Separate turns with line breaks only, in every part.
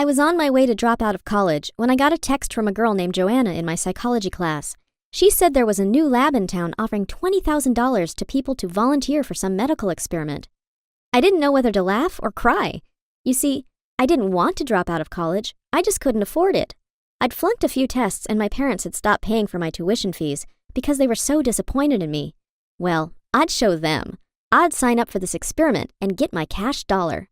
I was on my way to drop out of college when I got a text from a girl named Joanna in my psychology class. She said there was a new lab in town offering $20,000 to people to volunteer for some medical experiment. I didn't know whether to laugh or cry. You see, I didn't want to drop out of college, I just couldn't afford it. I'd flunked a few tests and my parents had stopped paying for my tuition fees because they were so disappointed in me. Well, I'd show them. I'd sign up for this experiment and get my cash dollar.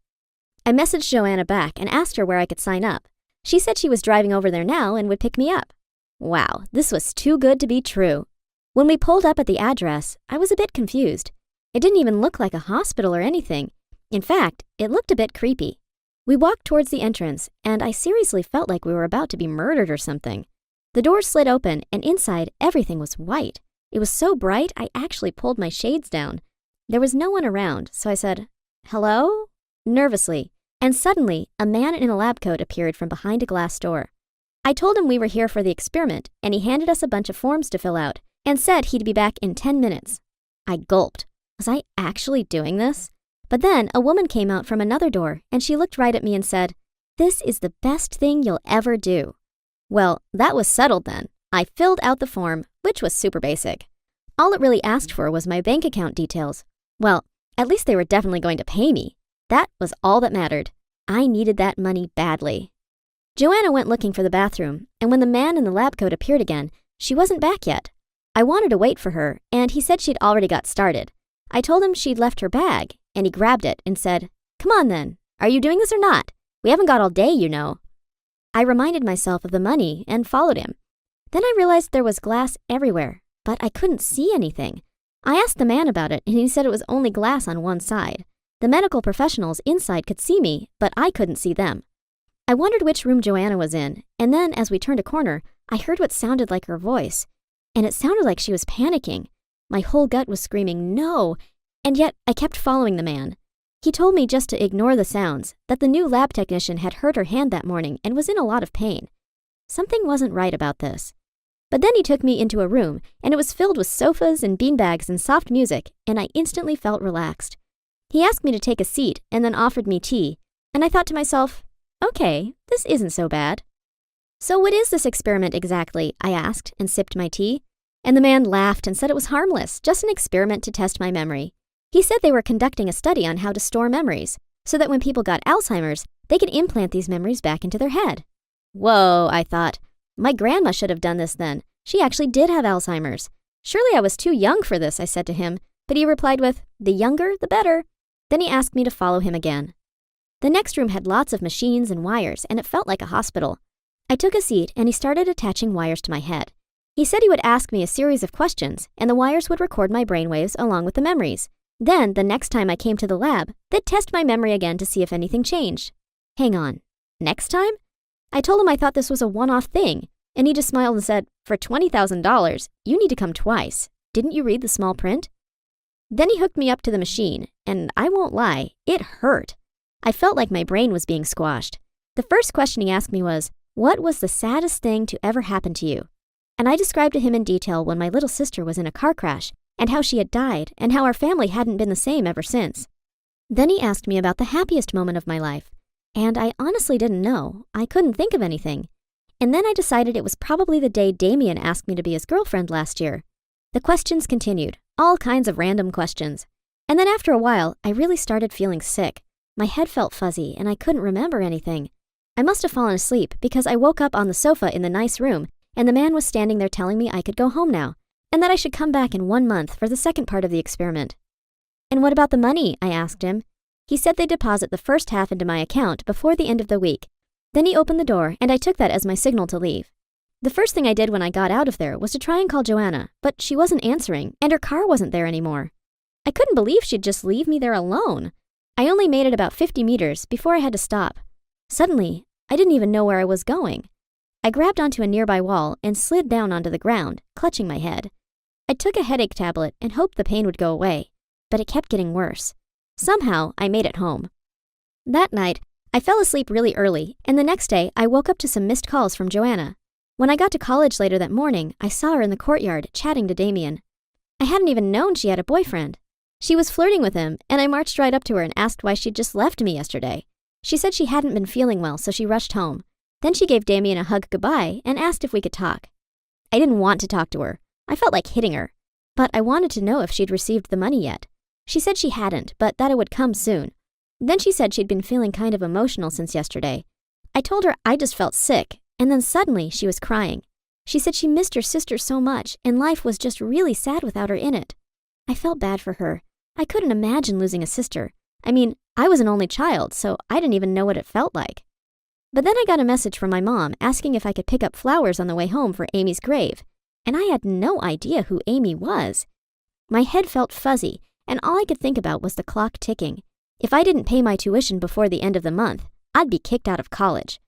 I messaged Joanna back and asked her where I could sign up. She said she was driving over there now and would pick me up. Wow, this was too good to be true. When we pulled up at the address, I was a bit confused. It didn't even look like a hospital or anything. In fact, it looked a bit creepy. We walked towards the entrance, and I seriously felt like we were about to be murdered or something. The doors slid open, and inside, everything was white. It was so bright, I actually pulled my shades down. There was no one around, so I said, "Hello?" nervously, and suddenly, a man in a lab coat appeared from behind a glass door. I told him we were here for the experiment, and he handed us a bunch of forms to fill out, and said he'd be back in 10 minutes. I gulped. Was I actually doing this? But then a woman came out from another door, and she looked right at me and said, "This is the best thing you'll ever do." Well, that was settled then. I filled out the form, which was super basic. All it really asked for was my bank account details. Well, at least they were definitely going to pay me. That was all that mattered. I needed that money badly. Joanna went looking for the bathroom, and when the man in the lab coat appeared again, she wasn't back yet. I wanted to wait for her, and he said she'd already got started. I told him she'd left her bag, and he grabbed it and said, "Come on then, are you doing this or not? We haven't got all day, you know." I reminded myself of the money and followed him. Then I realized there was glass everywhere, but I couldn't see anything. I asked the man about it, and he said it was only glass on one side. The medical professionals inside could see me, but I couldn't see them. I wondered which room Joanna was in, and then as we turned a corner, I heard what sounded like her voice. And it sounded like she was panicking. My whole gut was screaming, "No!" And yet I kept following the man. He told me just to ignore the sounds, that the new lab technician had hurt her hand that morning and was in a lot of pain. Something wasn't right about this. But then he took me into a room, and it was filled with sofas and beanbags and soft music, and I instantly felt relaxed. He asked me to take a seat and then offered me tea, and I thought to myself, okay, this isn't so bad. "So what is this experiment exactly?" I asked and sipped my tea. And the man laughed and said it was harmless, just an experiment to test my memory. He said they were conducting a study on how to store memories, so that when people got Alzheimer's, they could implant these memories back into their head. Whoa, I thought. My grandma should have done this then. She actually did have Alzheimer's. Surely I was too young for this, I said to him, but he replied with, "The younger, the better." Then he asked me to follow him again. The next room had lots of machines and wires, and it felt like a hospital. I took a seat, and he started attaching wires to my head. He said he would ask me a series of questions, and the wires would record my brainwaves along with the memories. Then, the next time I came to the lab, they'd test my memory again to see if anything changed. Hang on. Next time? I told him I thought this was a one-off thing, and he just smiled and said, "For $20,000, you need to come twice. Didn't you read the small print?" Then he hooked me up to the machine, and I won't lie, it hurt. I felt like my brain was being squashed. The first question he asked me was, "What was the saddest thing to ever happen to you?" And I described to him in detail when my little sister was in a car crash, and how she had died, and how our family hadn't been the same ever since. Then he asked me about the happiest moment of my life, and I honestly didn't know. I couldn't think of anything. And then I decided it was probably the day Damien asked me to be his girlfriend last year. The questions continued, all kinds of random questions. And then after a while, I really started feeling sick. My head felt fuzzy, and I couldn't remember anything. I must have fallen asleep because I woke up on the sofa in the nice room, and the man was standing there telling me I could go home now, and that I should come back in 1 month for the second part of the experiment. "And what about the money?" I asked him. He said they'd deposit the first half into my account before the end of the week. Then he opened the door, and I took that as my signal to leave. The first thing I did when I got out of there was to try and call Joanna, but she wasn't answering, and her car wasn't there anymore. I couldn't believe she'd just leave me there alone. I only made it about 50 meters before I had to stop. Suddenly, I didn't even know where I was going. I grabbed onto a nearby wall and slid down onto the ground, clutching my head. I took a headache tablet and hoped the pain would go away, but it kept getting worse. Somehow, I made it home. That night, I fell asleep really early, and the next day, I woke up to some missed calls from Joanna. When I got to college later that morning, I saw her in the courtyard chatting to Damien. I hadn't even known she had a boyfriend. She was flirting with him, and I marched right up to her and asked why she'd just left me yesterday. She said she hadn't been feeling well, so she rushed home. Then she gave Damien a hug goodbye and asked if we could talk. I didn't want to talk to her. I felt like hitting her. But I wanted to know if she'd received the money yet. She said she hadn't, but that it would come soon. Then she said she'd been feeling kind of emotional since yesterday. I told her I just felt sick, and then suddenly she was crying. She said she missed her sister so much, and life was just really sad without her in it. I felt bad for her. I couldn't imagine losing a sister. I mean, I was an only child, so I didn't even know what it felt like. But then I got a message from my mom asking if I could pick up flowers on the way home for Amy's grave, and I had no idea who Amy was. My head felt fuzzy, and all I could think about was the clock ticking. If I didn't pay my tuition before the end of the month, I'd be kicked out of college.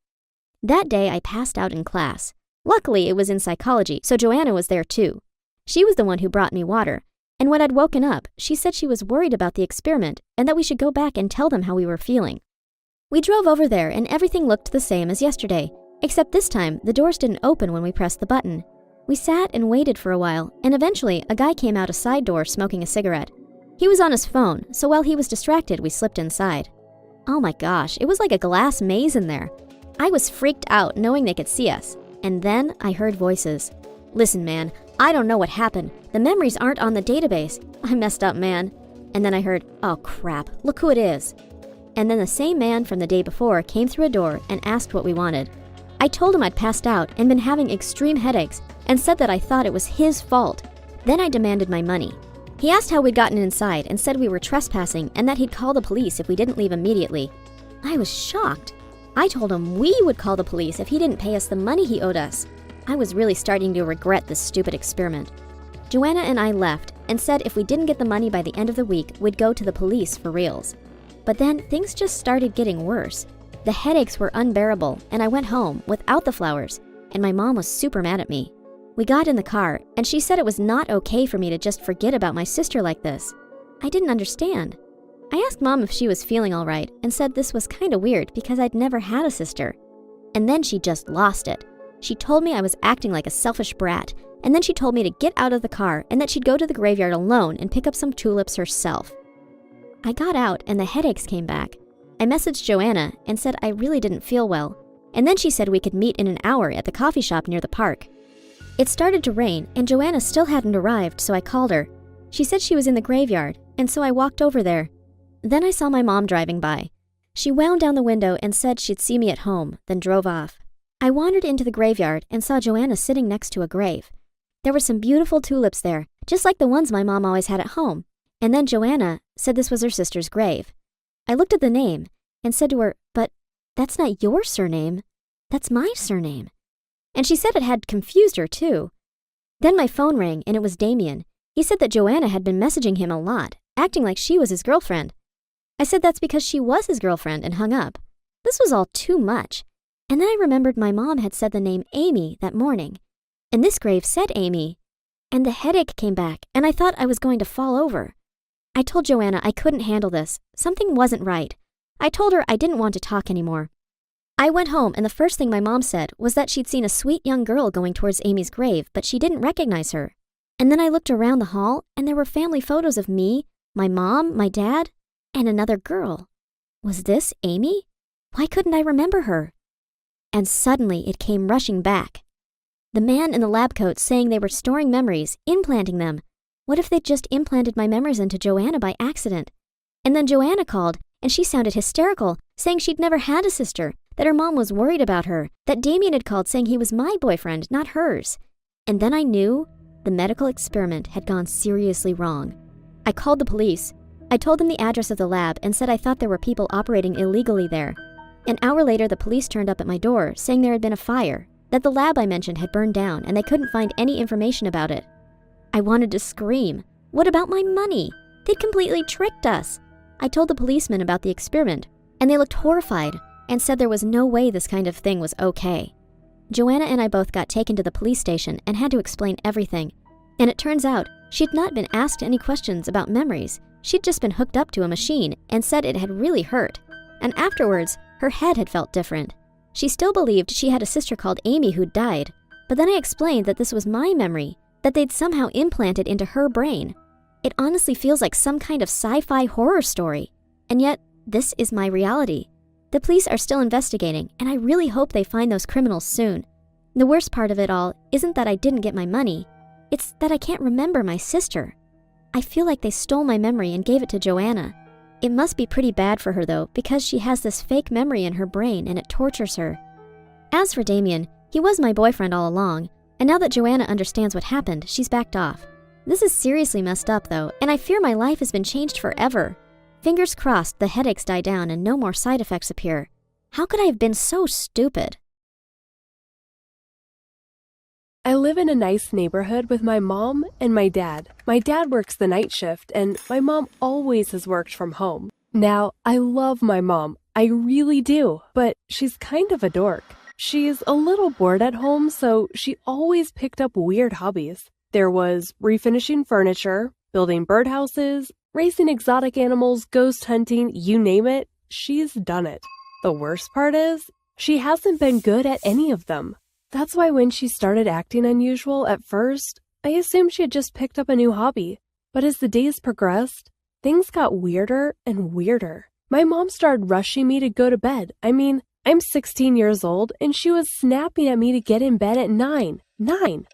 That day I passed out in class. Luckily, it was in psychology, so Joanna was there too. She was the one who brought me water, and when I'd woken up, she said she was worried about the experiment and that we should go back and tell them how we were feeling. We drove over there and everything looked the same as yesterday, except this time the doors didn't open when we pressed the button. We sat and waited for a while, and eventually a guy came out a side door smoking a cigarette. He was on his phone, so while he was distracted, we slipped inside. Oh my gosh, it was like a glass maze in there. I was freaked out knowing they could see us, and then I heard voices. Listen, man, I don't know what happened. The memories aren't on the database. I messed up, man. And then I heard, oh crap, look who it is. And then the same man from the day before came through a door and asked what we wanted. I told him I'd passed out and been having extreme headaches and said that I thought it was his fault. Then I demanded my money. He asked how we'd gotten inside and said we were trespassing and that he'd call the police if we didn't leave immediately. I was shocked. I told him we would call the police if he didn't pay us the money he owed us. I was really starting to regret this stupid experiment. Joanna and I left and said if we didn't get the money by the end of the week, we'd go to the police for reals. But then things just started getting worse. The headaches were unbearable, and I went home without the flowers, and my mom was super mad at me. We got in the car, and she said it was not okay for me to just forget about my sister like this. I didn't understand. I asked Mom if she was feeling all right, and said this was kind of weird because I'd never had a sister. And then she just lost it. She told me I was acting like a selfish brat, and then she told me to get out of the car and that she'd go to the graveyard alone and pick up some tulips herself. I got out, and the headaches came back. I messaged Joanna and said I really didn't feel well, and then she said we could meet in an hour at the coffee shop near the park. It started to rain, and Joanna still hadn't arrived, so I called her. She said she was in the graveyard, and so I walked over there. Then I saw my mom driving by. She wound down the window and said she'd see me at home, then drove off. I wandered into the graveyard and saw Joanna sitting next to a grave. There were some beautiful tulips there, just like the ones my mom always had at home. And then Joanna said this was her sister's grave. I looked at the name and said to her, but that's not your surname. That's my surname. And she said it had confused her too. Then my phone rang and it was Damien. He said that Joanna had been messaging him a lot, acting like she was his girlfriend. I said that's because she was his girlfriend and hung up. This was all too much. And then I remembered my mom had said the name Amy that morning. And this grave said Amy. And the headache came back and I thought I was going to fall over. I told Joanna I couldn't handle this. Something wasn't right. I told her I didn't want to talk anymore. I went home and the first thing my mom said was that she'd seen a sweet young girl going towards Amy's grave, but she didn't recognize her. And then I looked around the hall and there were family photos of me, my mom, my dad, and another girl. Was this Amy? Why couldn't I remember her? And suddenly it came rushing back. The man in the lab coat saying they were storing memories, implanting them. What if they'd just implanted my memories into Joanna by accident? And then Joanna called, and she sounded hysterical, saying she'd never had a sister, that her mom was worried about her, that Damien had called saying he was my boyfriend, not hers. And then I knew the medical experiment had gone seriously wrong. I called the police. I told them the address of the lab and said I thought there were people operating illegally there. An hour later, the police turned up at my door, saying there had been a fire, that the lab I mentioned had burned down, and they couldn't find any information about it. I wanted to scream. What about my money? They'd completely tricked us. I told the policemen about the experiment, and they looked horrified and said there was no way this kind of thing was okay. Joanna and I both got taken to the police station and had to explain everything. And it turns out she'd not been asked any questions about memories. She'd just been hooked up to a machine and said it had really hurt. And afterwards, her head had felt different. She still believed she had a sister called Amy who'd died, but then I explained that this was my memory, that they'd somehow implanted into her brain. It honestly feels like some kind of sci-fi horror story. And yet, this is my reality. The police are still investigating, and I really hope they find those criminals soon. The worst part of it all isn't that I didn't get my money. It's that I can't remember my sister. I feel like they stole my memory and gave it to Joanna. It must be pretty bad for her though, because she has this fake memory in her brain and it tortures her. As for Damien, he was my boyfriend all along, and now that Joanna understands what happened, she's backed off. This is seriously messed up though, and I fear my life has been changed forever. Fingers crossed the headaches die down and no more side effects appear. How could I have been so stupid?
I live in a nice neighborhood with my mom and my dad. My dad works the night shift, and my mom always has worked from home. Now, I love my mom. I really do, but she's kind of a dork. She's a little bored at home, so she always picked up weird hobbies. There was refinishing furniture, building birdhouses, raising exotic animals, ghost hunting, you name it, she's done it. The worst part is, she hasn't been good at any of them. That's why when she started acting unusual at first, I assumed she had just picked up a new hobby. But as the days progressed, things got weirder and weirder. My mom started rushing me to go to bed. I'm 16 years old, and she was snapping at me to get in bed at 9.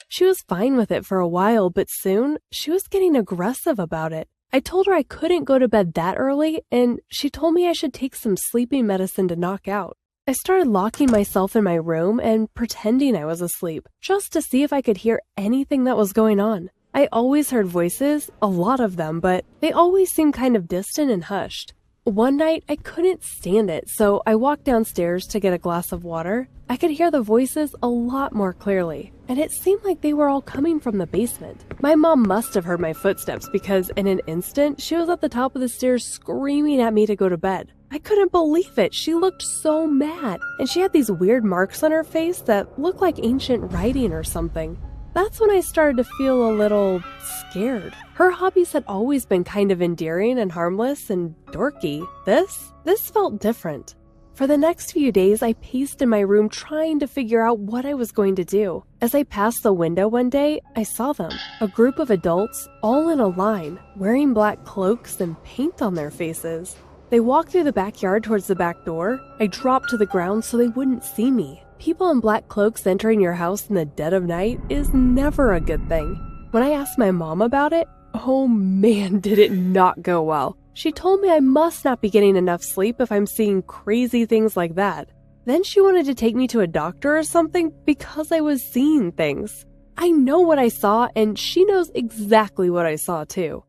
She was fine with it for a while, but soon, she was getting aggressive about it. I told her I couldn't go to bed that early, and she told me I should take some sleeping medicine to knock out. I started locking myself in my room and pretending I was asleep, just to see if I could hear anything that was going on. I always heard voices, a lot of them, but they always seemed kind of distant and hushed. One night, I couldn't stand it, so I walked downstairs to get a glass of water. I could hear the voices a lot more clearly, and it seemed like they were all coming from the basement. My mom must have heard my footsteps because in an instant, she was at the top of the stairs screaming at me to go to bed. I couldn't believe it. She looked so mad, and she had these weird marks on her face that looked like ancient writing or something. That's when I started to feel a little scared. Her hobbies had always been kind of endearing and harmless and dorky. This felt different. For the next few days, I paced in my room trying to figure out what I was going to do. As I passed the window one day, I saw them. A group of adults, all in a line, wearing black cloaks and paint on their faces. They walked through the backyard towards the back door. I dropped to the ground so they wouldn't see me. People in black cloaks entering your house in the dead of night is never a good thing. When I asked my mom about it, oh man, did it not go well. She told me I must not be getting enough sleep if I'm seeing crazy things like that. Then she wanted to take me to a doctor or something because I was seeing things. I know what I saw, and she knows exactly what I saw too.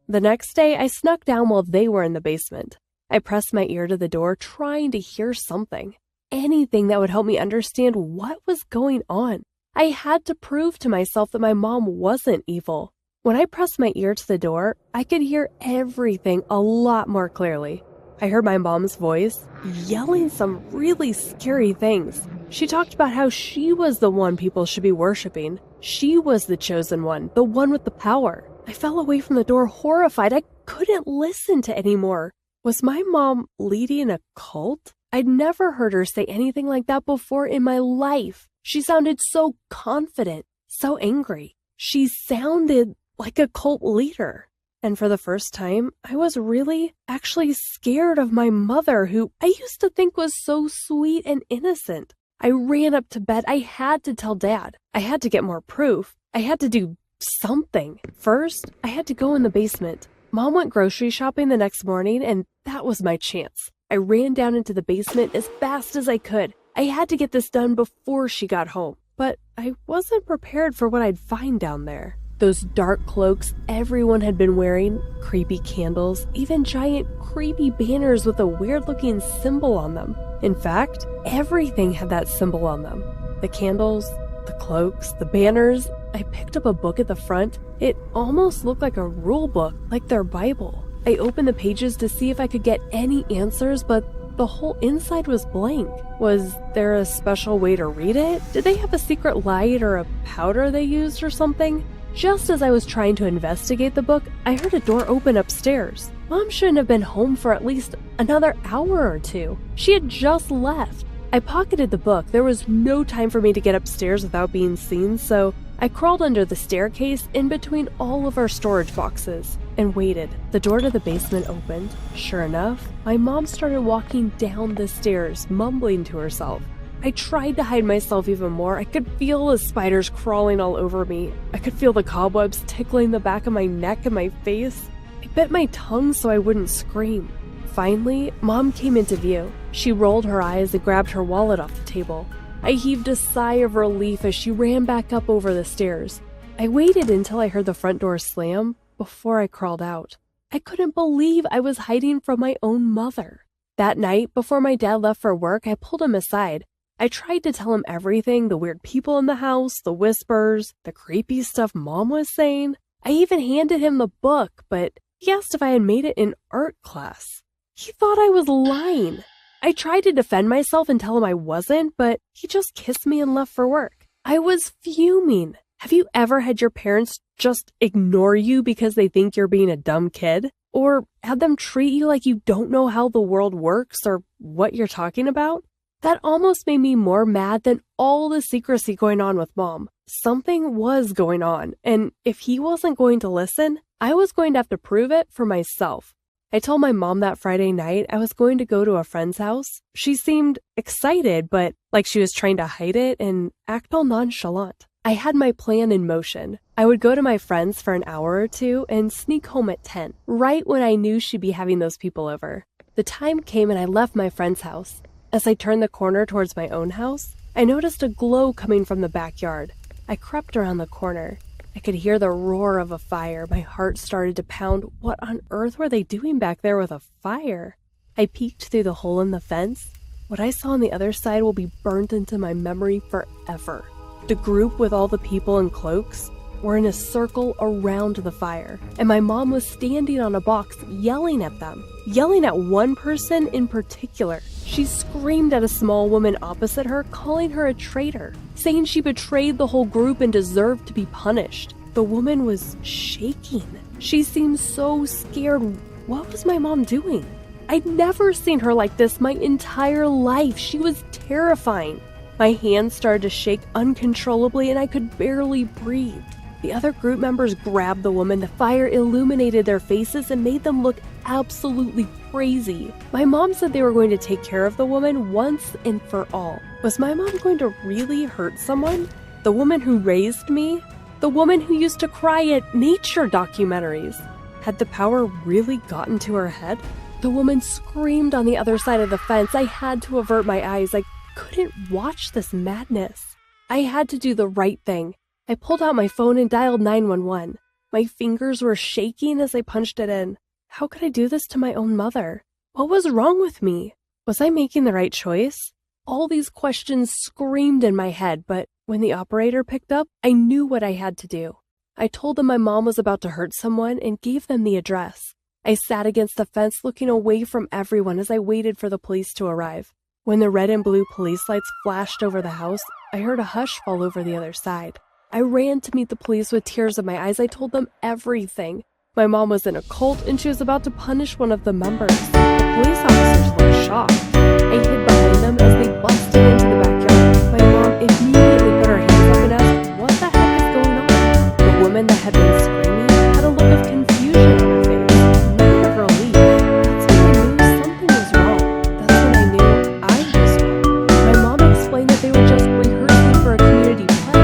The next day, I snuck down while they were in the basement. I pressed my ear to the door trying to hear something. Anything that would help me understand what was going on. I had to prove to myself that my mom wasn't evil. When I pressed my ear to the door, I could hear everything a lot more clearly. I heard my mom's voice yelling some really scary things. She talked about how she was the one people should be worshiping. She was the chosen one, the one with the power. I fell away from the door horrified. I couldn't listen to anymore. Was my mom leading a cult? I'd never heard her say anything like that before in my life. She sounded so confident, so angry. She sounded like a cult leader. And for the first time, I was really actually scared of my mother, who I used to think was so sweet and innocent. I ran up to bed. I had to tell Dad. I had to get more proof. I had to do something. First, I had to go in the basement. Mom went grocery shopping the next morning, and that was my chance. I ran down into the basement as fast as I could. I had to get this done before she got home, but I wasn't prepared for what I'd find down there. Those dark cloaks everyone had been wearing, creepy candles, even giant creepy banners with a weird-looking symbol on them. In fact, everything had that symbol on them. The candles, the cloaks, the banners. I picked up a book at the front. It almost looked like a rule book, like their Bible. I opened the pages to see if I could get any answers, but the whole inside was blank. Was there a special way to read it? Did they have a secret light or a powder they used or something? Just as I was trying to investigate the book, I heard a door open upstairs. Mom shouldn't have been home for at least another hour or two. She had just left. I pocketed the book. There was no time for me to get upstairs without being seen, so I I crawled under the staircase in between all of our storage boxes and waited. The door to the basement opened. Sure enough, my mom started walking down the stairs, mumbling to herself. I tried to hide myself even more. I could feel the spiders crawling all over me. I could feel the cobwebs tickling the back of my neck and my face. I bit my tongue so I wouldn't scream. Finally, Mom came into view. She rolled her eyes and grabbed her wallet off the table. I heaved a sigh of relief as she ran back up over the stairs. I waited until I heard the front door slam before I crawled out. I couldn't believe I was hiding from my own mother. That night, before my dad left for work, I pulled him aside. I tried to tell him everything, the weird people in the house, the whispers, the creepy stuff Mom was saying. I even handed him the book, but he asked if I had made it in art class. He thought I was lying. I tried to defend myself and tell him I wasn't, but he just kissed me and left for work. I was fuming. Have you ever had your parents just ignore you because they think you're being a dumb kid? Or had them treat you like you don't know how the world works or what you're talking about? That almost made me more mad than all the secrecy going on with Mom. Something was going on, and if he wasn't going to listen, I was going to have to prove it for myself. I told my mom that Friday night I was going to go to a friend's house. She seemed excited, but like she was trying to hide it and act all nonchalant. I had my plan in motion. I would go to my friend's for an hour or two and sneak home at 10, right when I knew she'd be having those people over. The time came and I left my friend's house. As I turned the corner towards my own house, I noticed a glow coming from the backyard. I crept around the corner. I could hear the roar of a fire. My heart started to pound. What on earth were they doing back there with a fire? I peeked through the hole in the fence. What I saw on the other side will be burned into my memory forever. The group with all the people in cloaks were in a circle around the fire, and my mom was standing on a box yelling at them, yelling at one person in particular. She screamed at a small woman opposite her, calling her a traitor, saying she betrayed the whole group and deserved to be punished. The woman was shaking. She seemed so scared. What was my mom doing? I'd never seen her like this my entire life. She was terrifying. My hands started to shake uncontrollably and I could barely breathe. The other group members grabbed the woman. The fire illuminated their faces and made them look absolutely crazy. My mom said they were going to take care of the woman once and for all. Was my mom going to really hurt someone? The woman who raised me? The woman who used to cry at nature documentaries? Had the power really gotten to her head? The woman screamed on the other side of the fence. I had to avert my eyes. I couldn't watch this madness. I had to do the right thing. I pulled out my phone and dialed 911. My fingers were shaking as I punched it in. How could I do this to my own mother? What was wrong with me? Was I making the right choice? All these questions screamed in my head, but when the operator picked up, I knew what I had to do. I told them my mom was about to hurt someone and gave them the address. I sat against the fence looking away from everyone as I waited for the police to arrive. When the red and blue police lights flashed over the house, I heard a hush fall over the other side. I ran to meet the police with tears in my eyes. I told them everything. My mom was in a cult and she was about to punish one of the members. The police officers looked shocked. I hid behind them as they busted into the backyard. My mom immediately put her hands up and asked, "What the heck is going on?" The woman that had been screaming had a look of confusion on her face, not of relief. That's when I knew something was wrong. That's when I knew I was wrong. My mom explained that they were just rehearsing for a community play.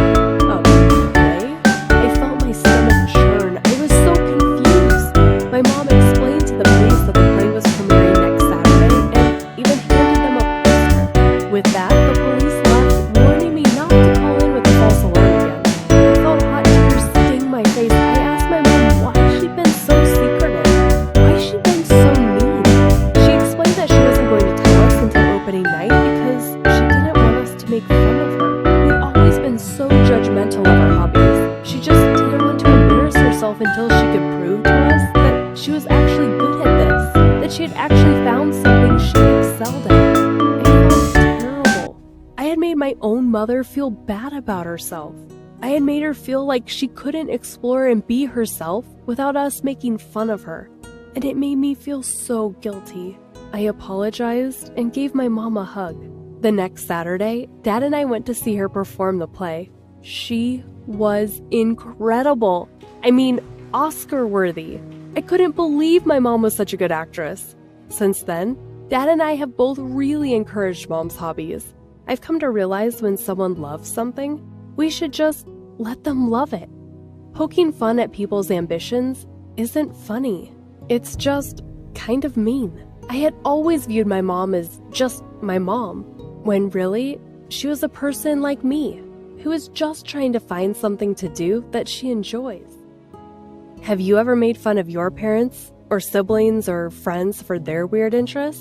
I felt my stomach churn. I was so confused. My mom explained to the police that the play was premiering next Saturday and even handed them a poster. With that, the police left, warning me not to call in with a false alarm again. I felt hot tears sting my face. I asked my mom why she'd been so secretive. Why she'd been so mean. She explained that she wasn't going to tell us until opening night because she didn't want us to make fun of her. We'd always been so judgmental of our hobbies. She just didn't want to embarrass herself until she could prove to us that she was actually good at this, that she had actually found something she excelled at. I felt terrible. I had made my own mother feel bad about herself. I had made her feel like she couldn't explore and be herself without us making fun of her, and it made me feel so guilty. I apologized and gave my mom a hug. The next Saturday, Dad and I went to see her perform the play. She was incredible. I mean, Oscar-worthy. I couldn't believe my mom was such a good actress. Since then, Dad and I have both really encouraged Mom's hobbies. I've come to realize when someone loves something, we should just let them love it. Poking fun at people's ambitions isn't funny. It's just kind of mean. I had always viewed my mom as just my mom, when really, she was a person like me, who is just trying to find something to do that she enjoys. Have you ever made fun of your parents, or siblings, or friends for their weird interests?